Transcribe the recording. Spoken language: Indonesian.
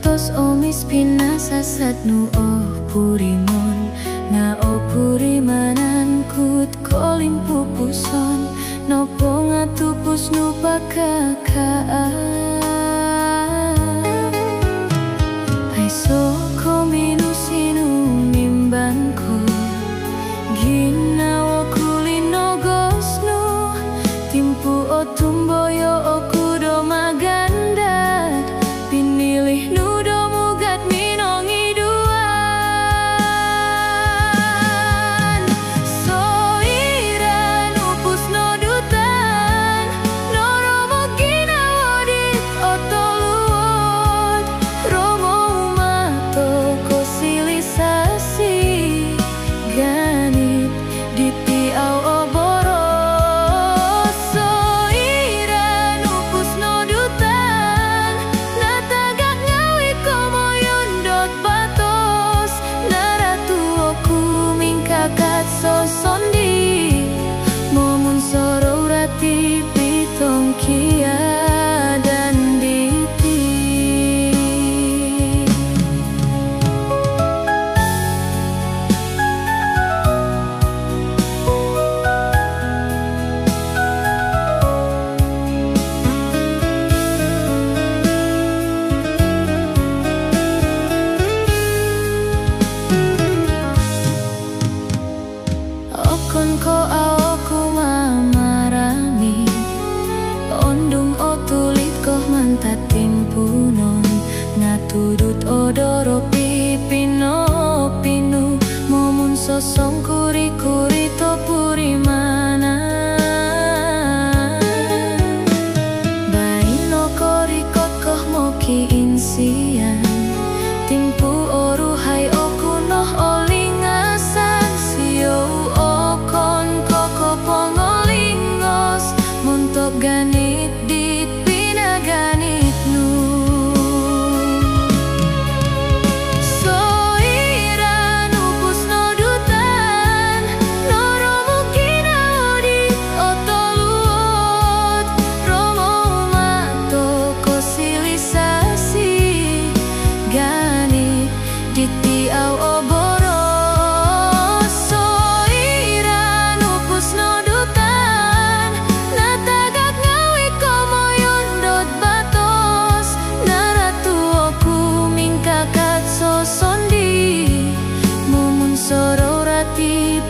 tos omis pinasasat nu purimon na purimanan kut kolim pupuson nopo ngatupus nu pakakaan aiso kominusinu nimbanku ginawa kulino gosnu timpu otumboyo okudo magandat pinilih nudo mugat minongi duan soiran upus nodutan noromo ginawodit otoluot romo umato kosilisasi ganit ditiau oboro sosondi momun soro rati pitong kia dan diti okon ko aku mamarami ondung otulit koh mantatin punon ngatudut odoro pipino pinu momun sosong kuri-kuri to purimana baino korikot koh moki insian timpu oruhai okunoh olingasan sio pongolingos muntok ganit dit pinaganit nu soiran upus nodutan noromu kinaodit otoluot romo umato kosilisasi ganit ditiau oboro sosondi momun soro rati